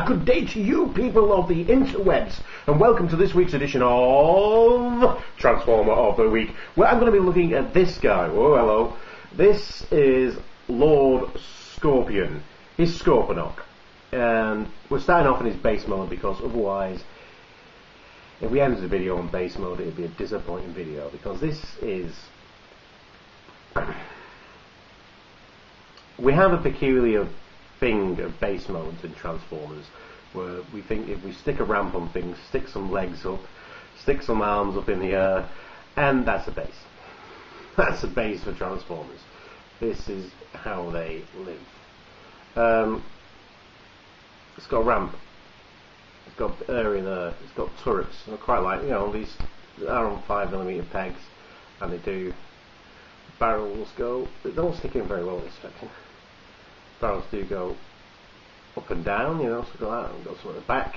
Good day to you, people of the interwebs, and welcome to this week's edition of Transformer of the Week, where I'm going to be looking at this guy. Oh, hello. This is Lord Scorpion. He's Scorpnok, and we're starting off in his base mode because otherwise, if we ended the video on base mode, it'd be a disappointing video, because this is... we have a peculiar thing of base modes in Transformers, where we think if we stick a ramp on things, stick some legs up, stick some arms up in the air, and that's a base. That's a base for Transformers. This is how they live. It's got a ramp, it's got area there, it's got turrets. I quite like, you know, these are on 5mm pegs, and they do. Barrels go, they don't stick in very well this section. Barrels do go up and down, you know, so got that, and got some at the back.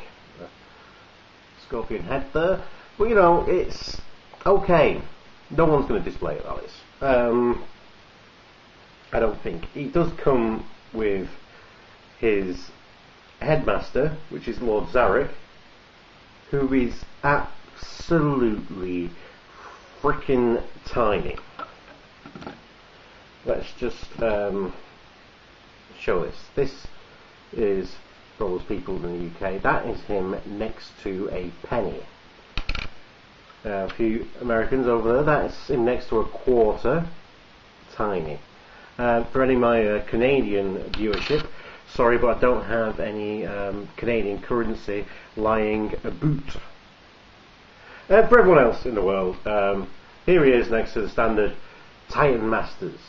Scorpion head there. But you know, it's okay. No one's going to display it like this. I don't think. He does come with his Headmaster, which is Lord Zarek, who is absolutely freaking tiny. Let's just show this. This is, for those people in the UK, that is him next to a penny. A few Americans over there, that's him next to a quarter. Tiny. For any of my Canadian viewership, sorry, but I don't have any Canadian currency lying about. For everyone else in the world, here he is next to the standard Titan Masters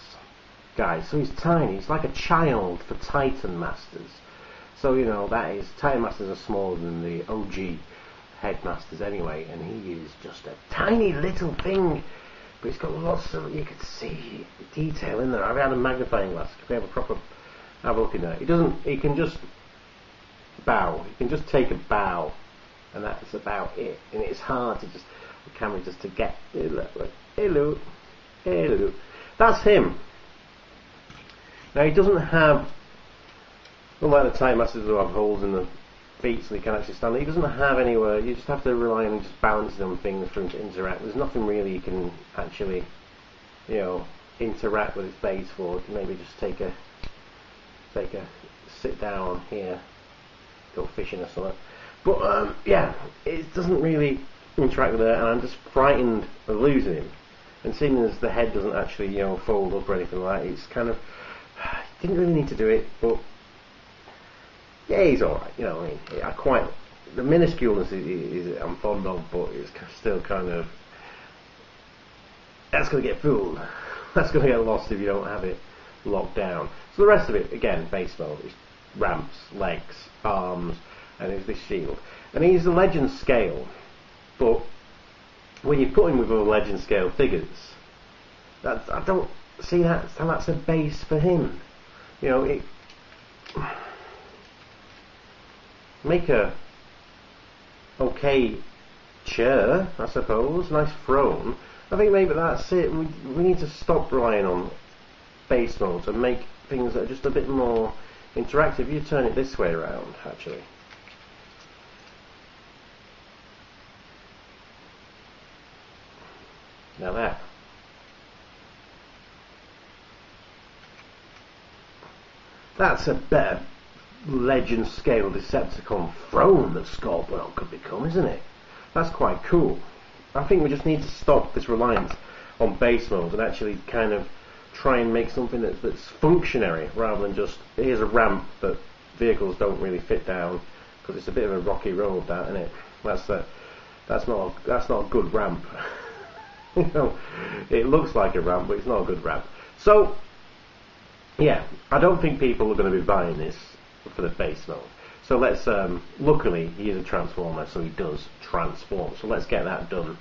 guy. So he's tiny, he's like a child for Titan Masters. So you know, that is, Titan Masters are smaller than the OG Headmasters anyway, and he is just a tiny little thing, but he's got lots of, you could see detail in there. I've had a magnifying glass, if we have a proper, have a look in there. He can just bow, he can just take a bow, and that's about it. And it's hard to just, the camera just to get, hello, hello. That's him. Now he doesn't have, unlike the Titan Masters who have holes in the feet so they can actually stand, he doesn't have anywhere, you just have to rely on just balancing on things for him to interact. There's nothing really you can actually, you know, interact with his base for. You can maybe just take a sit down here, go fishing or something. But yeah, it doesn't really interact with it, and I'm just frightened of losing him. And seeing as the head doesn't actually, you know, fold up or anything like that, it's kind of, didn't really need to do it, but yeah, he's alright, you know. I quite, the minusculeness is I'm fond of, but it's still kind of, that's going to get fooled. That's going to get lost if you don't have it locked down. So the rest of it, again, base mode, is ramps, legs, arms, and there's this shield. And he's a legend scale, but when you put him with other legend scale figures, I don't see that's a base for him. You know, it make a okay chair, I suppose, nice throne. I think maybe that's it. We need to stop relying on base modes and make things that are just a bit more interactive. You turn it this way around, actually. Now that. That's a better legend scale Decepticon throne that Scorpnok could become, isn't it? That's quite cool. I think we just need to stop this reliance on base modes and actually kind of try and make something that's functionary, rather than just, here's a ramp that vehicles don't really fit down, because it's a bit of a rocky road, that, isn't it? That's not a good ramp. You know, it looks like a ramp, but it's not a good ramp. So yeah, I don't think people are going to be buying this for the base mode. So let's, luckily he is a transformer, so he does transform. So let's get that done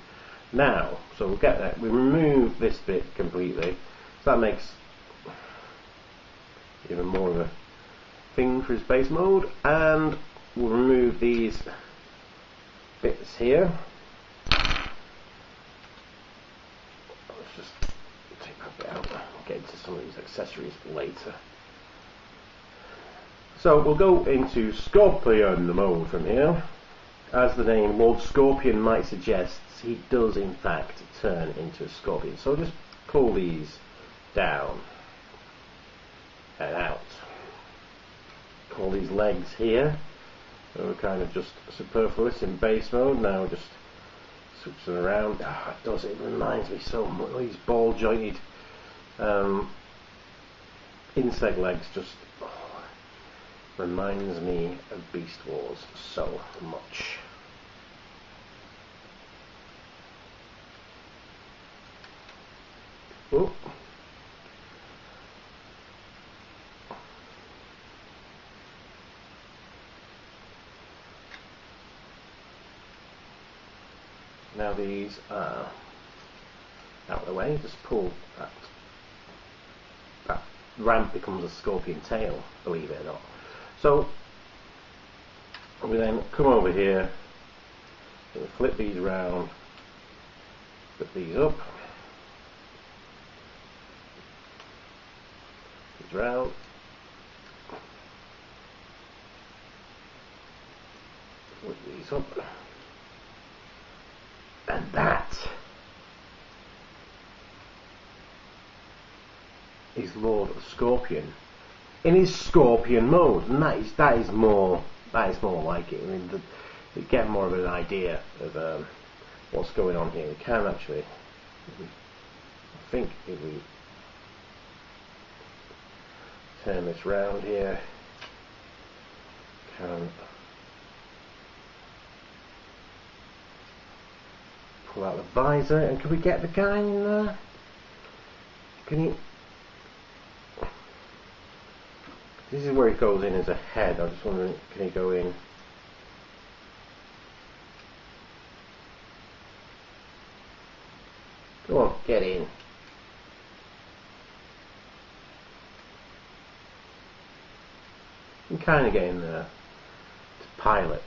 now. So we'll get that, we remove this bit completely. So that makes even more of a thing for his base mode. And we'll remove these bits here. Let's just take that bit out. We'll get into some of these accessories later. So we'll go into Scorpion mode from here. As the name Lord Scorpion might suggest, he does in fact turn into a scorpion. So just pull these down and out. All these legs here are kind of just superfluous in base mode. Now just switch them around. Oh, it does. It reminds me so much. These ball jointed insect legs just reminds me of Beast Wars so much. Oh. Now these are out of the way. Just pull that. That ramp becomes a scorpion tail, believe it or not. So we then come over here, and flip these around, flip these up, these round, flip these up, and that is Lord Scorpion in his Scorpion mode, and that is more like it. I mean, you get more of an idea of what's going on here. We can actually, I think, if we turn this round here, can pull out the visor, and can we get the guy in there? Can you? This is where he goes in as a head. I'm just wondering, can he go in? Go on, get in. You can kind of get in there to pilot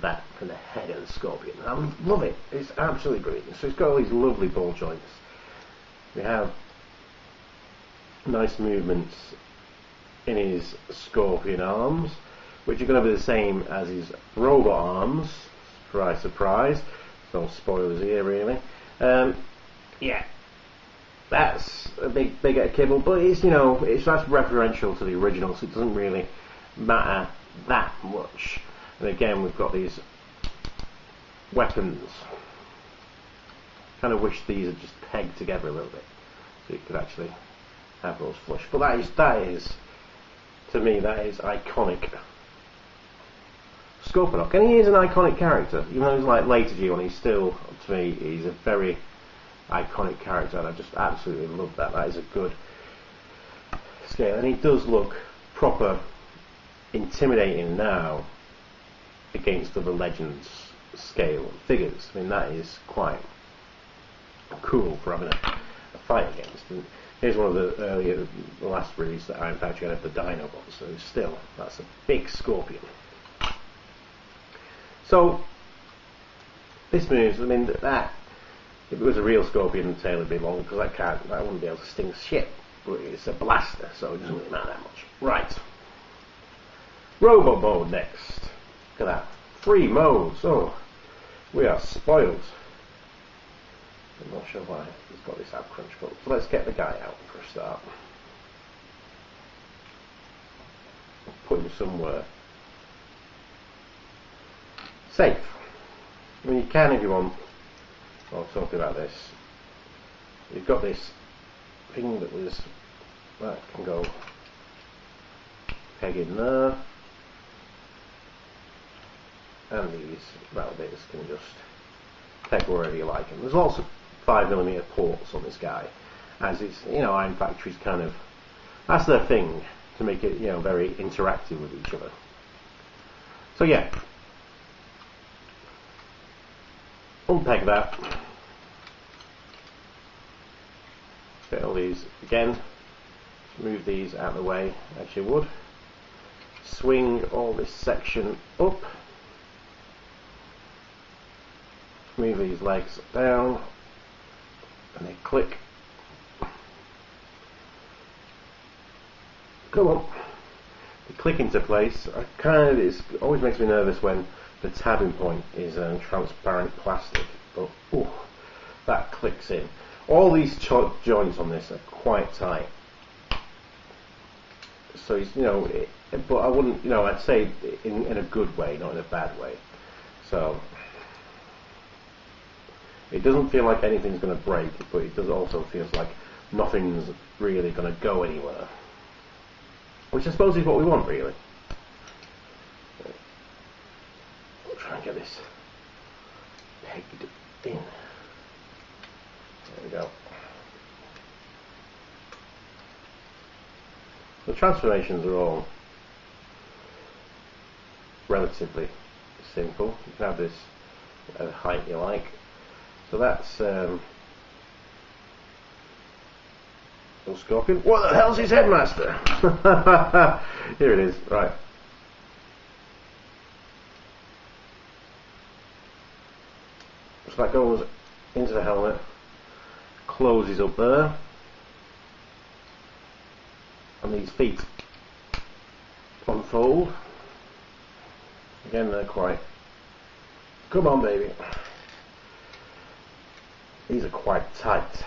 that from the head of the scorpion. I love it. It's absolutely brilliant. So it's got all these lovely ball joints. We have nice movements in his scorpion arms, which are going to be the same as his robot arms. Surprise, surprise. No spoilers here, really. Yeah, that's a big bit of kibble, but it's, you know, that's referential to the original, so it doesn't really matter that much. And again, we've got these weapons. Kind of wish these are just pegged together a little bit, so you could actually have those flush. But that is. To me, that is iconic. Scorpnok, and he is an iconic character. Even though he's like later G1, he's still, to me, he's a very iconic character, and I just absolutely love that. That is a good scale, and he does look proper intimidating now against other Legends scale figures. I mean, that is quite cool for having a fight against. And here's one of the last release that I in fact had the Dinobot, so still, that's a big scorpion. So, this moves, I mean, that, if it was a real scorpion, the tail would be long, because that wouldn't be able to sting shit, but it's a blaster, so it doesn't really matter that much. Right. Robo mode next. Look at that. 3 modes. Oh, we are spoiled. I'm not sure why he's got this out crunch, but let's get the guy out for a start. Put him somewhere safe. I mean, you can if you want. I'll talk about this. You've got this thing that can go peg in there, and these metal bits can just peg wherever you like. And there's lots of 5mm ports on this guy, as it's, you know, Iron Factory's kind of, that's their thing, to make it, you know, very interactive with each other. So yeah, unpeg that, get all these again, move these out of the way as you would, swing all this section up, move these legs down, and they click. Come on. they click into place. It always makes me nervous when the tabbing point is transparent plastic, but ooh, that clicks in. All these joints on this are quite tight, so but I wouldn't, I'd say in a good way, not in a bad way. So it doesn't feel like anything's going to break, but it does also feels like nothing's really going to go anywhere, which I suppose is what we want, really. I'll try and get this pegged in. There we go. The transformations are all relatively simple. You can have this at the height you like. So that's little Scorpion. What the hell's his Headmaster? Here it is. Right. So that goes into the helmet, closes up there, and these feet unfold. Again, they're quite, come on baby, these are quite tight.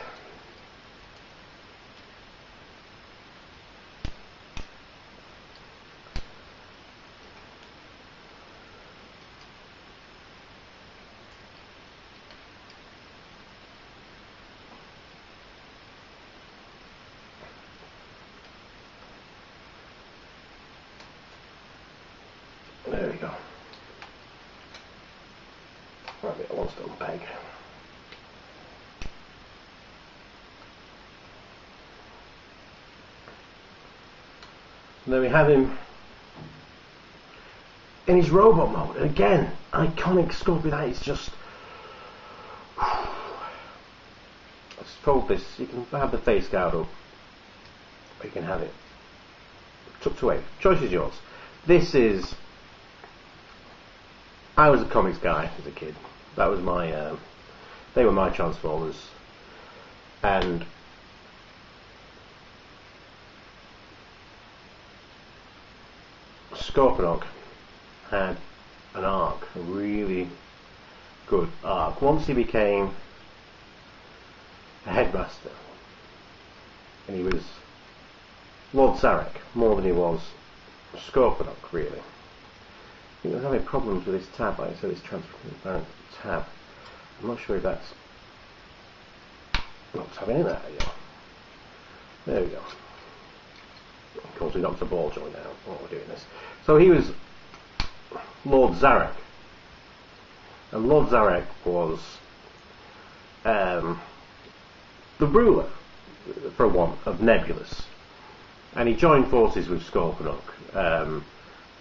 There we go. Right, one stone peg. And then we have him in his robot mode. And again, iconic Scorpion. That is just. Let's fold this. You can have the face guard up, or you can have it tucked away. Choice is yours. This is. I was a comics guy as a kid. That was my. They were my Transformers, and Scorpnok had an arc, a really good arc. Once he became a Headmaster, and he was Lord Zarek more than he was Scorpnok, really. I think I was having problems with this tab, like I said, this transparent tab. I'm not sure if that's not having in there yet. There we go. Of course, we knocked the ball joint out while we're doing this. So he was Lord Zarek, and Lord Zarek was the ruler, for one, of Nebulous, and he joined forces with Scorpnok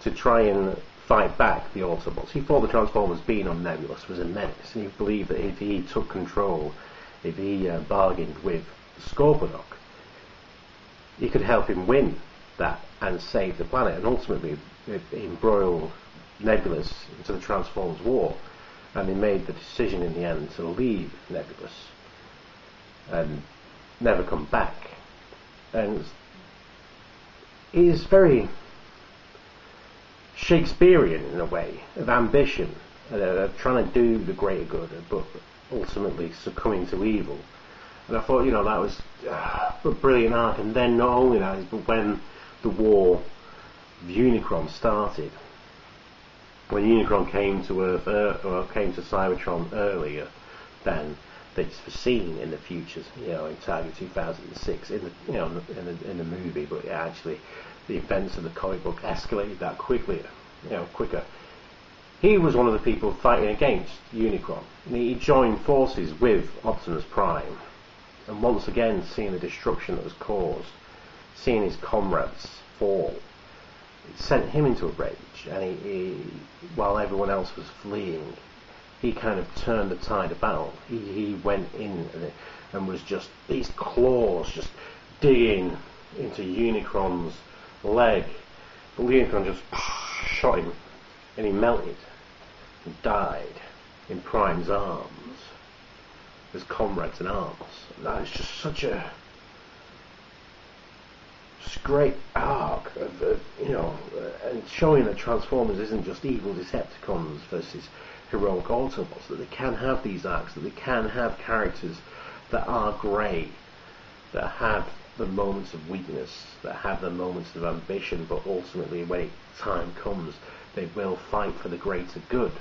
to try and fight back the Autobots. He thought the Transformers being on Nebulous was a menace, and he believed that if he took control, if he bargained with Scorpnok, he could help him win that and save the planet, and ultimately it embroiled Nebulous into the Transformers war, and they made the decision in the end to leave Nebulous and never come back. And he is very Shakespearean in a way, of ambition, trying to do the greater good, but ultimately succumbing to evil. And I thought, that was a brilliant arc. And then not only that, but when the war of Unicron started, when Unicron came to Earth, or came to Cybertron earlier than they'd foreseen in the futures, in Target 2006, in the movie, but actually the events of the comic book escalated that quickly, quicker. He was one of the people fighting against Unicron, and he joined forces with Optimus Prime, and once again seeing the destruction that was caused, seeing his comrades fall, it sent him into a rage, and he while everyone else was fleeing, he kind of turned the tide of battle. He went in and was just, these claws just digging into Unicron's leg, but Unicron just shot him, and he melted and died in Prime's arms, his comrades in arms. That is just such It's a great arc of you know, and showing that Transformers isn't just evil Decepticons versus heroic Autobots, that they can have these arcs, that they can have characters that are grey, that have the moments of weakness, that have the moments of ambition, but ultimately when time comes they will fight for the greater good.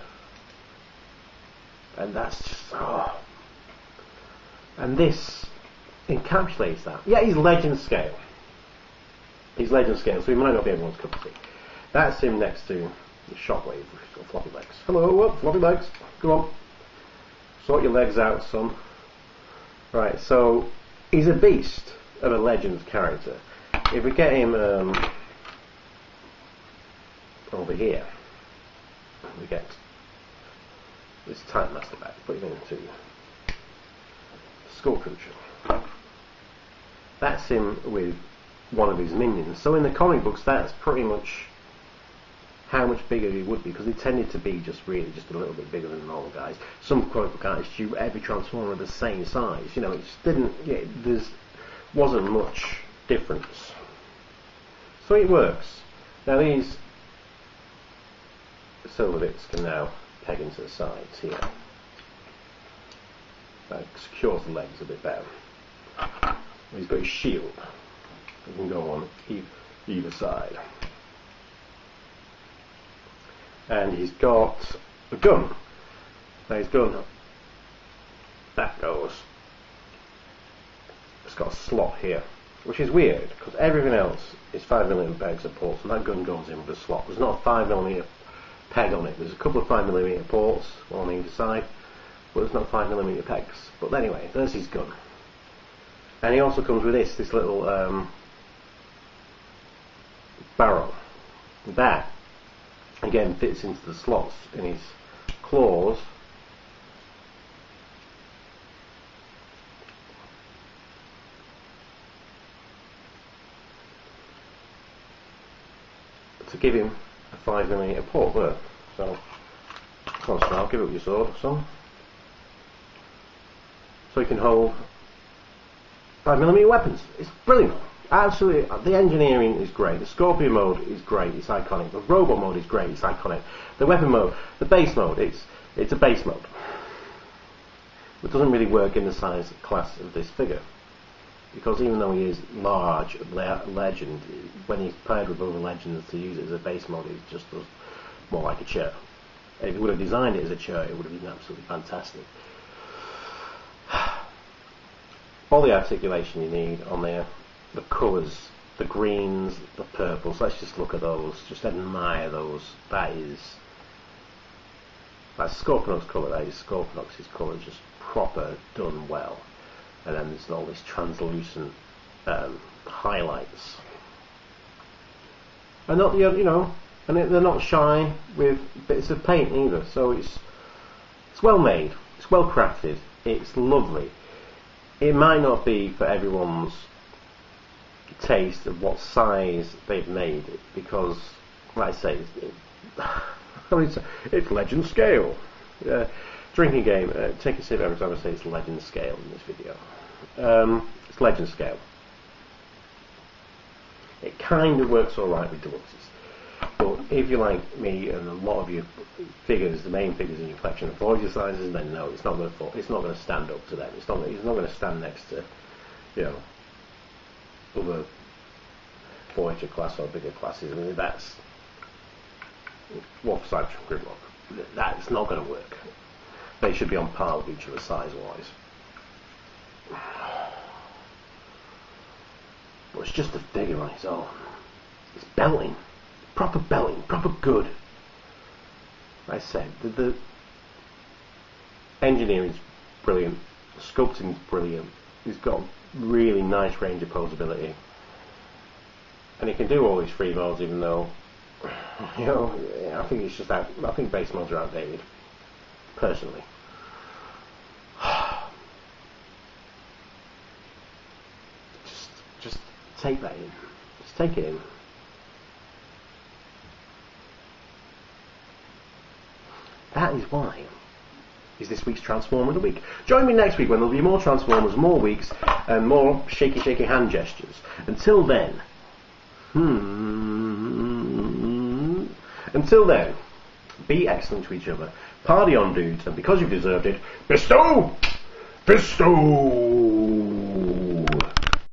And that's just, oh. And this encapsulates that. Yeah, he's legend scale. He's legend scale, so he might not be everyone's cup of tea. That's him next to Shockwave, which has got floppy legs. Hello, floppy legs. Go on. Sort your legs out, son. Right, so he's a beast of a legend character. If we get him over here, we get this Time Master back. Put him into Scorpnok. That's him with one of his minions. So in the comic books, that's pretty much how much bigger he would be, because he tended to be just really just a little bit bigger than normal guys. Some comic book artists do every Transformer the same size. You know, it just didn't. Yeah, wasn't much difference. So it works. Now these silver bits can now peg into the sides here. That secures the legs a bit better. He's got his shield. He can go on either side. And he's got a gun. Now his gun, that goes. It's got a slot here, which is weird because everything else is 5mm pegs of ports, and that gun goes in with a slot. There's not a 5mm peg on it. There's a couple of 5mm ports on either side, but there's not 5mm pegs. But anyway, there's his gun. And he also comes with this little barrel. That again fits into the slots in his claws. To give him a 5mm port there. So, come on, Snarl, give up your sword, son. So he can hold 5mm weapons. It's brilliant. Absolutely. The engineering is great. The Scorpion mode is great. It's iconic. The robot mode is great. It's iconic. The weapon mode, the base mode, it's a base mode. It doesn't really work in the size class of this figure, because even though he is large, legend, when he's paired with other legends, to use it as a base mode, it just does more like a chair. If he would have designed it as a chair, it would have been absolutely fantastic. All the articulation you need on there, the colours, the greens, the purples, let's just look at those, just admire those. That's Scorpnok's colour, that is Scorpnok's colour, just proper, done well. And then there's all this translucent highlights. And not, you know, and they're not shy with bits of paint either. So it's well made, it's well crafted, it's lovely. It might not be for everyone's taste of what size they've made it, because, like I say, it's legend scale. Drinking game, take a sip every time I say it's legend scale in this video. It's legend scale. It kind of works alright with deluxes, but if you're like me and a lot of your figures, the main figures in your collection, are larger sizes, then no, it's not going to stand up to them. It's not going to stand next to, you know, other Voyager class or bigger classes. I mean, that's Wolf Cyber Gridlock. That's not going to work. They should be on par with each other size-wise. But it's just a figure on its own. It's belting. Proper belting. Proper good. Like I said, the engineering's brilliant. The sculpting's brilliant. He's got a really nice range of posability. And he can do all these free modes, even though, you know, I think it's just that. I think base modes are outdated, personally. Just take that in. Just take it in. That is why is this week's Transformer of the Week. Join me next week when there'll be more Transformers, more weeks, and more shaky hand gestures. Until then, Until then, be excellent to each other. Party on, dudes, and because you've deserved it, bestow! Bestow!